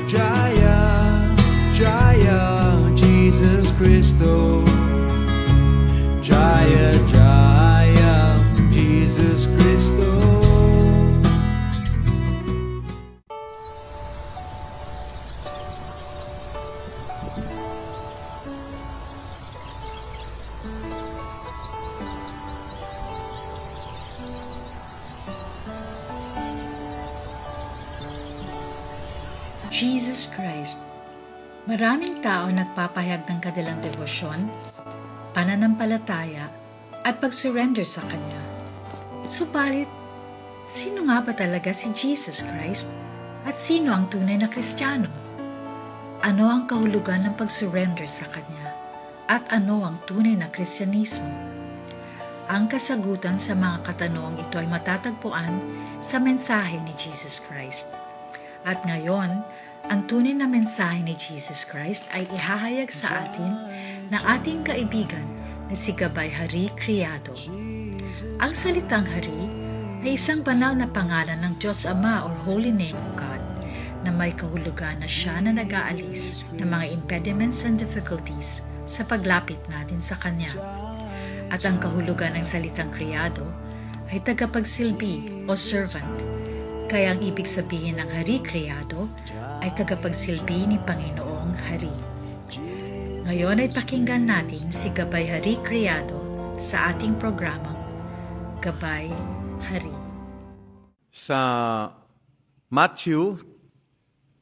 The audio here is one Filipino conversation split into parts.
Jaya, Jaya, Jesus Christo. Jaya, Jaya, Jesus Christo. Jesus Christ. Maraming tao nagpapahayag ng kanilang debosyon, pananampalataya, at pag-surrender sa Kanya. Subalit, sino nga ba talaga si Jesus Christ at sino ang tunay na Kristiyano? Ano ang kahulugan ng pag-surrender sa Kanya at ano ang tunay na Kristyanismo? Ang kasagutan sa mga katanungang ito ay matatagpuan sa mensahe ni Jesus Christ. At ngayon, ang tunay na mensahe ni Jesus Christ ay ihahayag sa atin ng ating kaibigan na si Gabay Hari Criado. Ang salitang Hari ay isang banal na pangalan ng Diyos Ama or Holy Name of God na may kahulugan na siya na nag-aalis ng mga impediments and difficulties sa paglapit natin sa Kanya. At ang kahulugan ng salitang Criado ay tagapagsilbi o servant. Kaya ang ibig sabihin ng Hari Criado ay tagapagsilbi ni Panginoong Hari. Ngayon ay pakinggan natin si Gabay Hari Criado sa ating programang Gabay Hari. Sa Matthew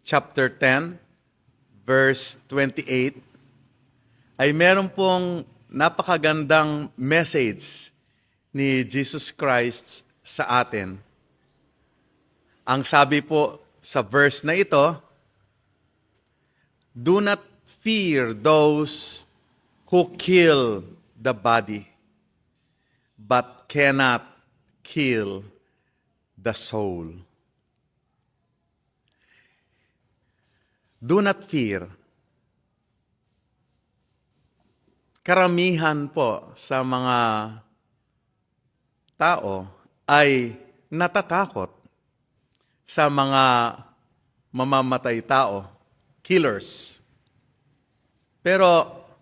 chapter 10 verse 28 ay meron pong napakagandang message ni Jesus Christ sa atin. Ang sabi po sa verse na ito, "Do not fear those who kill the body, but cannot kill the soul." Do not fear. Karamihan po sa mga tao ay natatakot sa mga mamamatay tao, killers. Pero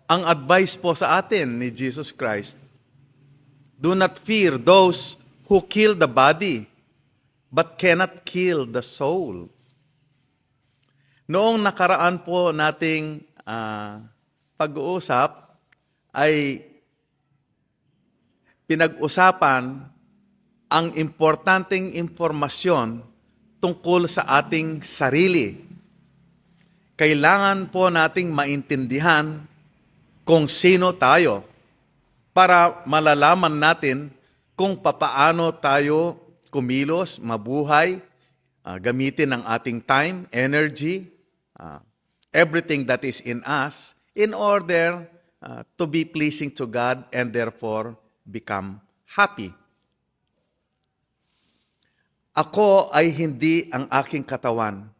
ang advice po sa atin ni Jesus Christ, do not fear those who kill the body, but cannot kill the soul. Noong nakaraan po nating pag-uusap ay pinag-usapan ang importanteng impormasyon tungkol sa ating sarili. Kailangan po nating maintindihan kung sino tayo para malalaman natin kung papaano tayo kumilos, mabuhay, gamitin ang ating time, energy, everything that is in us in order to be pleasing to God and therefore become happy. Ako ay hindi ang aking katawan.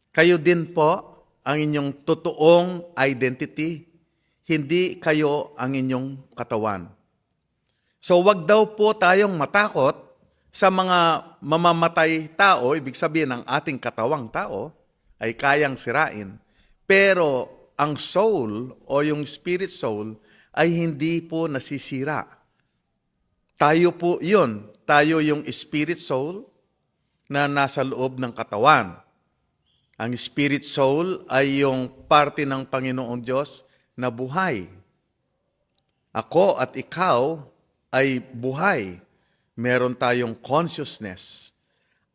Kayo din po ang inyong totoong identity. Hindi kayo ang inyong katawan. So wag daw po tayong matakot sa mga mamamatay tao, ibig sabihin ng ating katawang tao ay kayang sirain. Pero ang soul o yung spirit soul ay hindi po nasisira. Tayo po yun. Tayo yung spirit soul na nasa loob ng katawan. Ang spirit soul ay yung parte ng Panginoong Diyos na buhay. Ako at ikaw ay buhay. Meron tayong consciousness.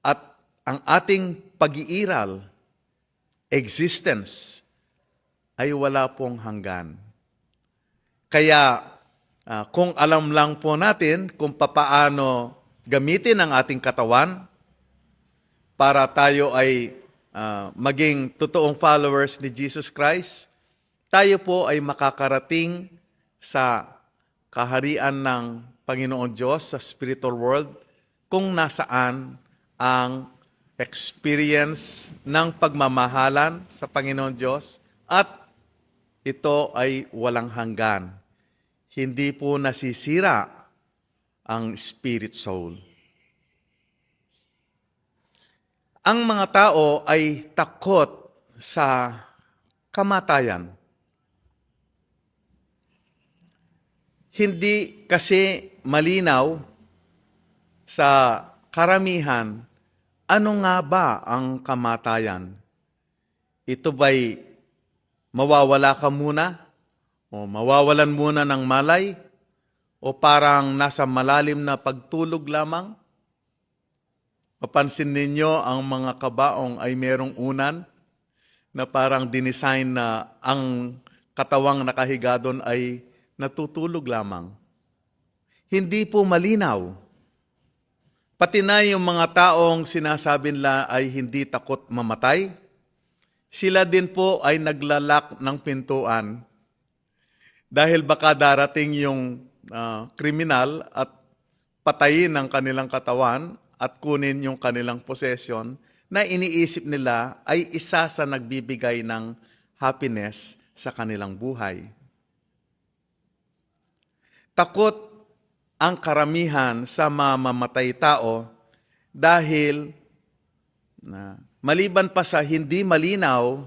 At ang ating pag-iiral, existence, ay wala pong hanggan. Kaya kung alam lang po natin kung papaano gamitin ang ating katawan para tayo ay maging totoong followers ni Jesus Christ, tayo po ay makakarating sa kaharian ng Panginoon Diyos sa spiritual world kung nasaan ang experience ng pagmamahalan sa Panginoon Diyos at ito ay walang hanggan. Hindi po nasisira ang spirit soul. Ang mga tao ay takot sa kamatayan. Hindi kasi malinaw sa karamihan ano nga ba ang kamatayan. Ito ba'y mawawala ka muna o mawawalan muna ng malay o parang nasa malalim na pagtulog lamang? Mapansin ninyo ang mga kabaong ay merong unan na parang dinesign na ang katawang nakahiga doon ay natutulog lamang. Hindi po malinaw. Pati na yung mga taong sinasabi nila ay hindi takot mamatay, sila din po ay naglalak ng pintuan dahil baka darating yung kriminal at patayin ang kanilang katawan at kunin yung kanilang possession na iniisip nila ay isa sa nagbibigay ng happiness sa kanilang buhay. Takot ang karamihan sa mamamatay tao dahil maliban pa sa hindi malinaw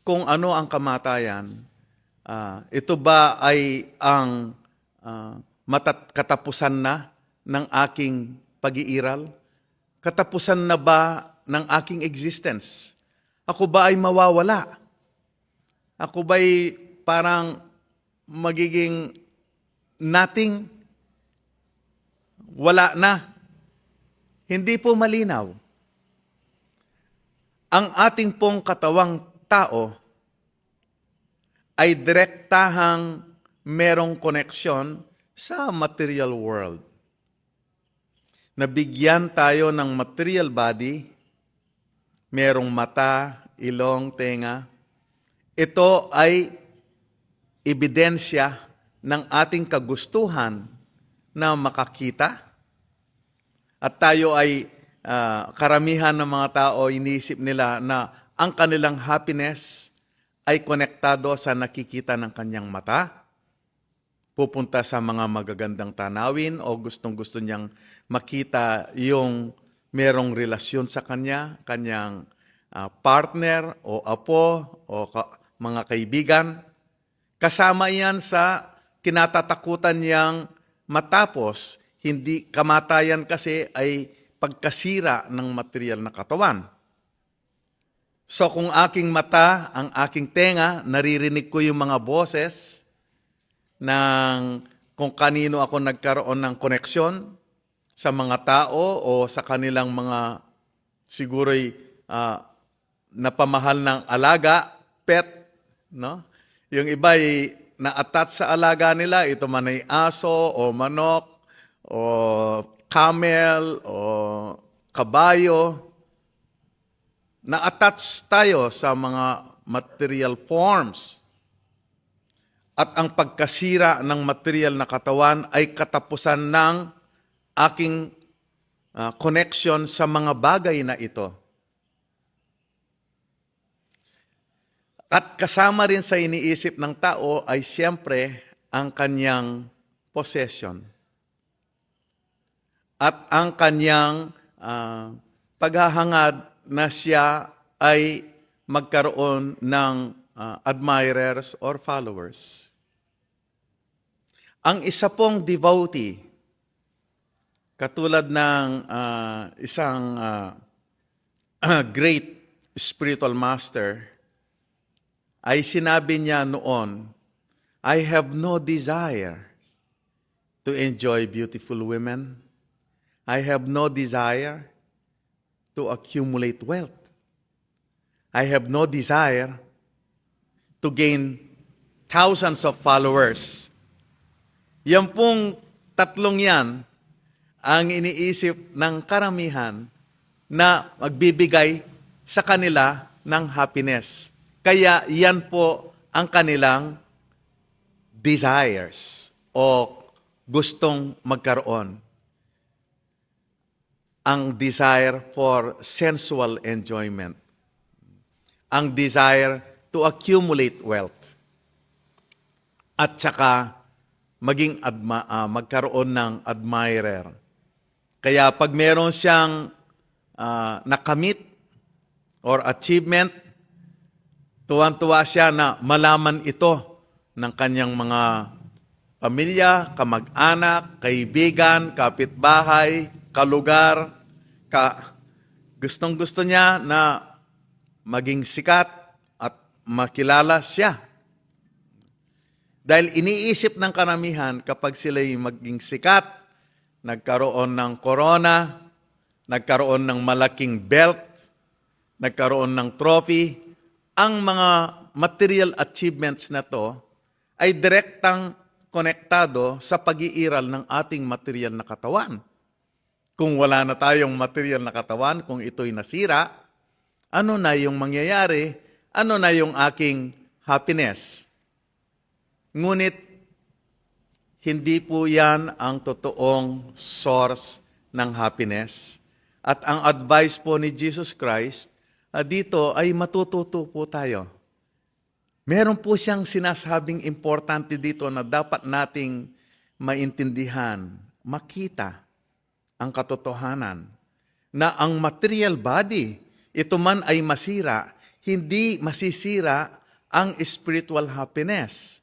kung ano ang kamatayan, ito ba ay ang katapusan na ng aking pag-iiral? Katapusan na ba ng aking existence? Ako ba ay mawawala? Ako ba ay parang magiging nothing? Wala na. Hindi po malinaw. Ang ating pong katawang tao ay direktahang merong koneksyon sa material world. Nabigyan tayo ng material body, merong mata, ilong, tenga. Ito ay ebidensya ng ating kagustuhan na makakita. At tayo ay, karamihan ng mga tao, iniisip nila na ang kanilang happiness ay konektado sa nakikita ng kanyang mata. Pupunta sa mga magagandang tanawin o gustong-gusto niyang makita yung merong relasyon sa kanya, kanyang partner o apo o mga kaibigan. Kasama yan sa kinatatakutan niyang matapos, hindi kamatayan kasi ay pagkasira ng material na katawan. So kung aking mata, ang aking tenga, naririnig ko yung mga boses ng kung kanino ako nagkaroon ng koneksyon sa mga tao o sa kanilang mga siguro'y napamahal ng alaga, pet, no? Yung iba ay na-attach sa alaga nila, ito man ay aso o manok o camel o kabayo. Na-attach tayo sa mga material forms. At ang pagkasira ng material na katawan ay katapusan ng aking connection sa mga bagay na ito. At kasama rin sa iniisip ng tao ay siyempre ang kanyang possession. At ang kanyang paghahangad na siya ay magkaroon ng admirers or followers. Ang isa pong devotee, katulad ng isang great spiritual master, ay sinabi niya noon, I have no desire to enjoy beautiful women. I have no desire to accumulate wealth. I have no desire to gain thousands of followers. Yan pong tatlong yan ang iniisip ng karamihan na magbibigay sa kanila ng happiness. Kaya yan po ang kanilang desires o gustong magkaroon. Ang desire for sensual enjoyment. Ang desire to accumulate wealth. At saka maging magkaroon ng admirer. Kaya pag meron siyang nakamit or achievement, tuwan-tuwa siya na malaman ito ng kanyang mga pamilya, kamag-anak, kaibigan, kapitbahay, kalugar. Gustong-gusto niya na maging sikat at makilala siya. Dahil iniisip ng karamihan kapag sila'y maging sikat, nagkaroon ng corona, nagkaroon ng malaking belt, nagkaroon ng trophy, ang mga material achievements na to ay direktang konektado sa pag-iiral ng ating material na katawan. Kung wala na tayong material na katawan, kung ito'y nasira, ano na yung mangyayari? Ano na yung aking happiness? Ngunit, hindi po yan ang totoong source ng happiness. At ang advice po ni Jesus Christ, dito ay matututo po tayo. Meron po siyang sinasabing importante dito na dapat nating maintindihan, makita ang katotohanan na ang material body, ito man ay masira, hindi masisira ang spiritual happiness.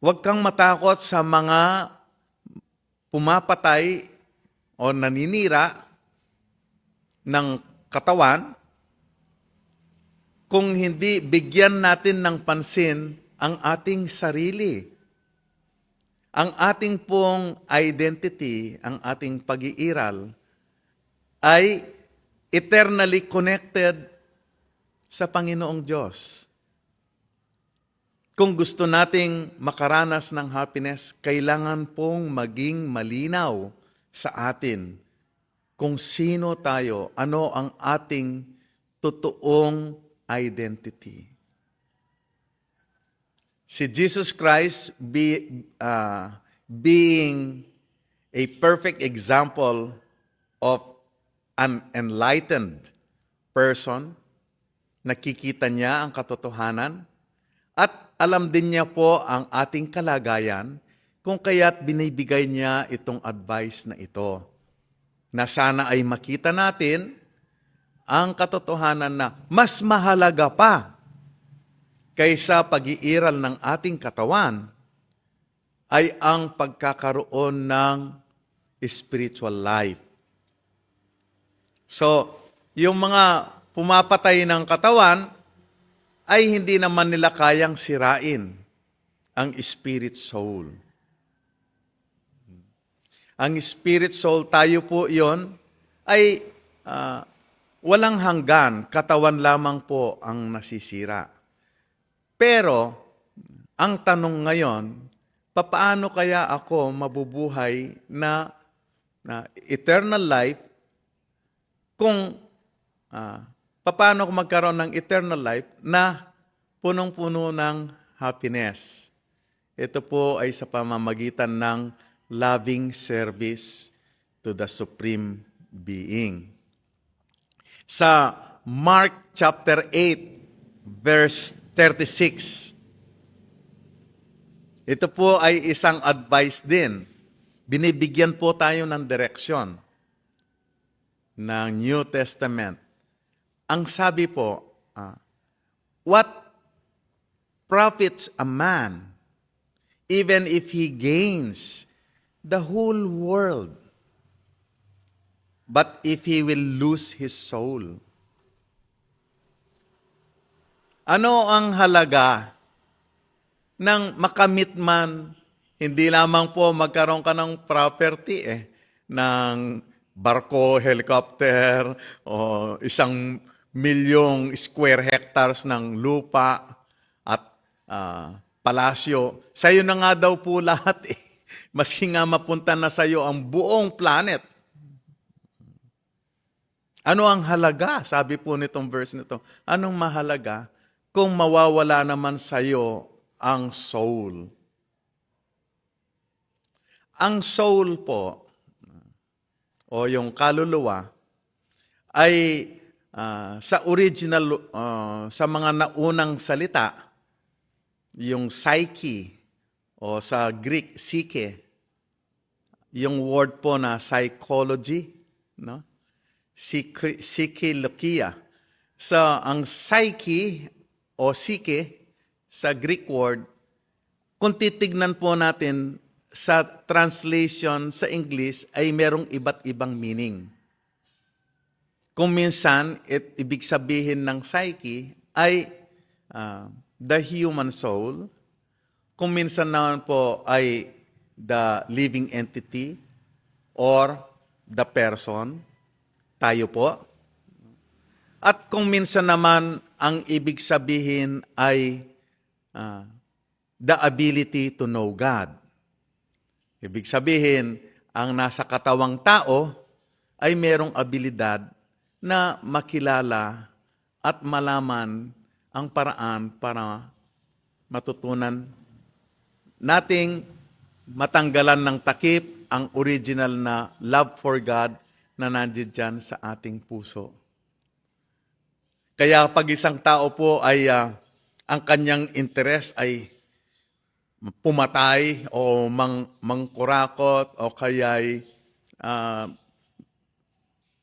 Huwag kang matakot sa mga pumapatay o naninira ng katawan kung hindi bigyan natin ng pansin ang ating sarili. Ang ating pong identity, ang ating pag-iiral, ay eternally connected sa Panginoong Diyos. Kung gusto nating makaranas ng happiness, kailangan pong maging malinaw sa atin kung sino tayo, ano ang ating totoong identity. Si Jesus Christ being a perfect example of an enlightened person, nakikita niya ang katotohanan at alam din niya po ang ating kalagayan kung kaya't binibigay niya itong advice na ito na sana ay makita natin ang katotohanan na mas mahalaga pa kaysa pag-iiral ng ating katawan ay ang pagkakaroon ng spiritual life. So, yung mga pumapatay ng katawan ay hindi naman nila kayang sirain ang spirit soul. Ang spirit soul, tayo po yon ay walang hanggan, katawan lamang po ang nasisira. Pero, ang tanong ngayon, papaano kaya ako mabubuhay na eternal life kung paano ako magkaroon ng eternal life na punong-puno ng happiness? Ito po ay sa pamamagitan ng loving service to the Supreme Being. Sa Mark chapter 8, verse 36, ito po ay isang advice din. Binibigyan po tayo ng direksyon ng New Testament. Ang sabi po, what profits a man even if he gains the whole world, but if he will lose his soul? Ano ang halaga ng makamit man, hindi lamang po magkaroon ka ng property ng barko, helicopter, o 1,000,000 square hectares ng lupa at palasyo. Sa'yo na nga daw po lahat Maski nga mapunta na sa'yo ang buong planet. Ano ang halaga? Sabi po nitong verse nito, anong mahalaga kung mawawala naman sa'yo ang soul? Ang soul po, o yung kaluluwa, ay sa original, sa mga naunang salita, yung psyche, o sa Greek, psyche, yung word po na psychology, no? psychologia. So, ang psyche o psyche sa Greek word, kung titignan po natin sa translation sa English ay merong iba't ibang meaning. Kung minsan, ibig sabihin ng psyche ay the human soul. Kung minsan naman po ay the living entity or the person, tayo po. At kung minsan naman ang ibig sabihin ay the ability to know God. Ibig sabihin, ang nasa katawang tao ay merong abilidad na makilala at malaman ang paraan para matutunan nating matanggalan ng takip ang original na love for God na nandiyan dyan sa ating puso. Kaya pag isang tao po ay ang kanyang interest ay pumatay o mangkurakot o kaya'y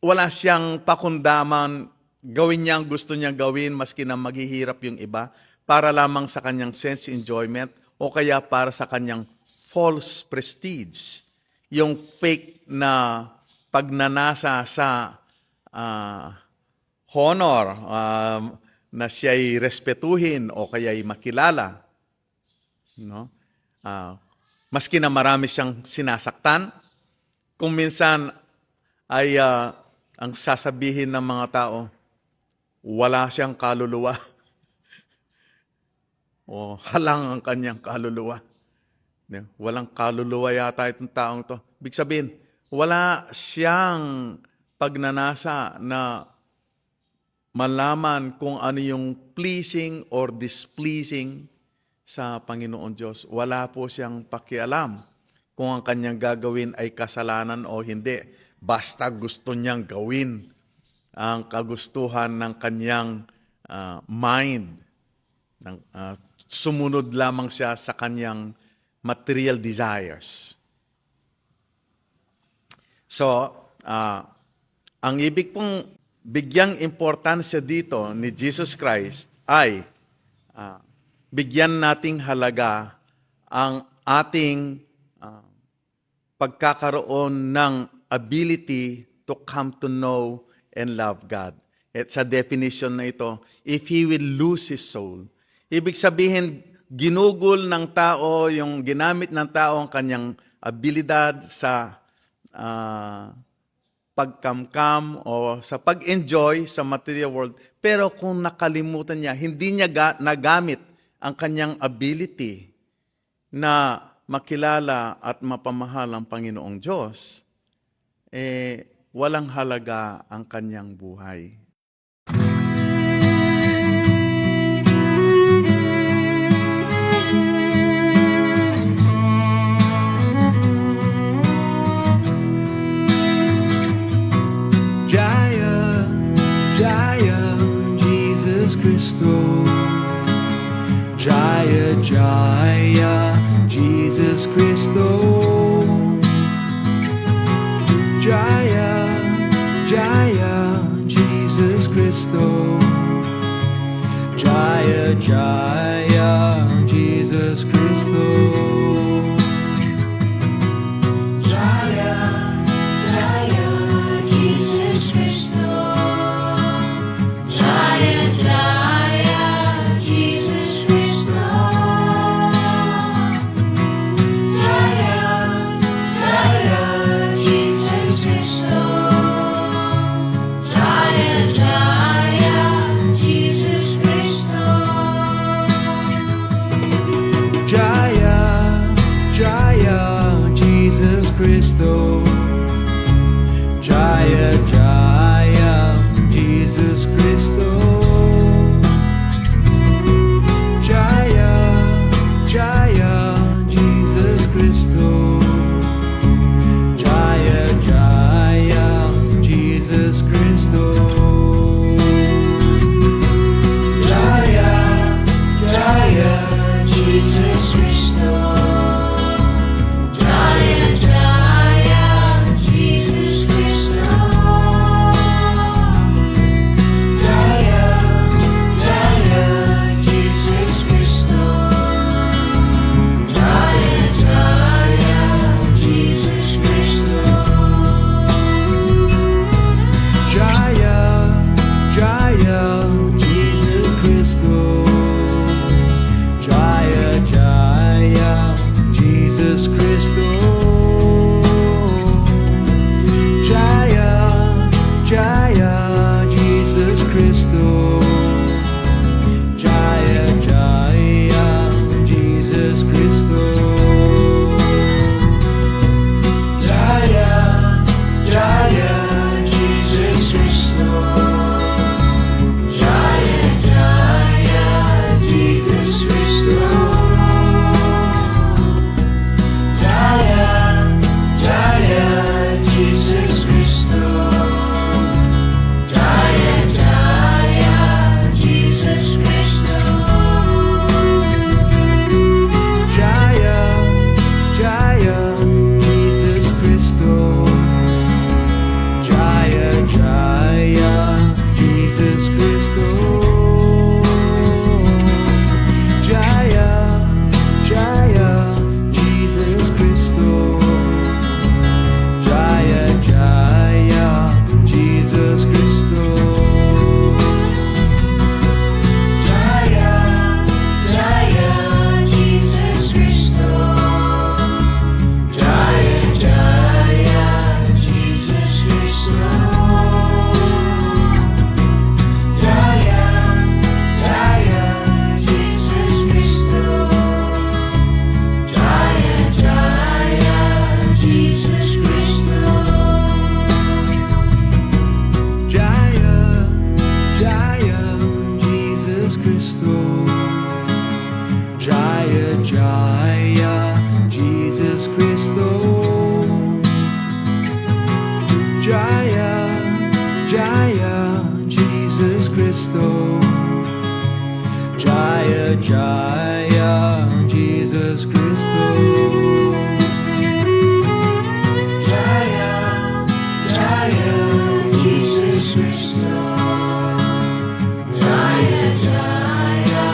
wala siyang pakundaman, gawin niya ang gusto niya gawin maski na maghihirap yung iba para lamang sa kanyang sense enjoyment o kaya para sa kanyang false prestige. Yung fake na pagnanasa sa honor na siya'y respetuhin o kaya'y makilala. No? Maski na marami siyang sinasaktan, kung minsan ay ang sasabihin ng mga tao, wala siyang kaluluwa. O halang ang kanyang kaluluwa. Walang kaluluwa yata itong taong to. Ibig sabihin, wala siyang pagnanasa na malaman kung ano yung pleasing or displeasing sa Panginoon Diyos. Wala po siyang pakialam kung ang kanyang gagawin ay kasalanan o hindi. Basta gusto niyang gawin ang kagustuhan ng kanyang mind. Sumunod lamang siya sa kanyang material desires. So, ang ibig pong bigyang importansya dito ni Jesus Christ ay bigyan nating halaga ang ating pagkakaroon ng ability to come to know and love God. At sa definition na ito, if he will lose his soul, ibig sabihin, ginugol ng tao, yung ginamit ng tao ang kanyang abilidad sa pagkamkam o sa pag-enjoy sa material world. Pero kung nakalimutan niya, hindi niya nagamit ang kanyang ability na makilala at mapamahal ang Panginoong Diyos, walang halaga ang kanyang buhay. Jaya, Jaya, Jesus Christo. Jaya, Jaya, Jesus Christo. Jaya, Jaya, Jesus Christo. Jaya, Jaya, Jesus Christo. Jaya, Jaya, Jesus Christo. Jaya, Jaya, Jesus Christo. Jaya, Jaya, Jesus Christo. Jaya, Jaya, Jesus Christo. Jaya, Jesus Christo. Jaya, Jaya, Jesus Christo. Jaya, Jaya, Jesus Christo. Jaya, Jaya, Jesus Christo. Jaya, Jaya, Jesus Christo. Jaya, Jaya,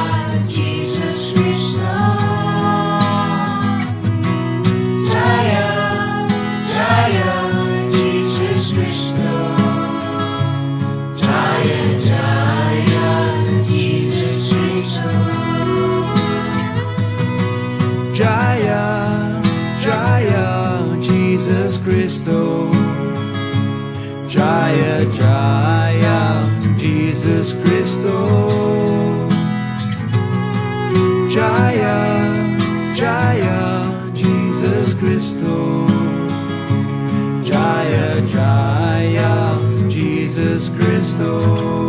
Jesus Christo. Jaya, Jaya, Jesus Christo. Jaya, Jaya, Jesus Christo. Jaya, Jaya, Jesus Christo. Jaya, Jaya, Jesus Christo. Jaya, Jaya, Jesus Christo. Jaya, Jaya, Jesus Christo.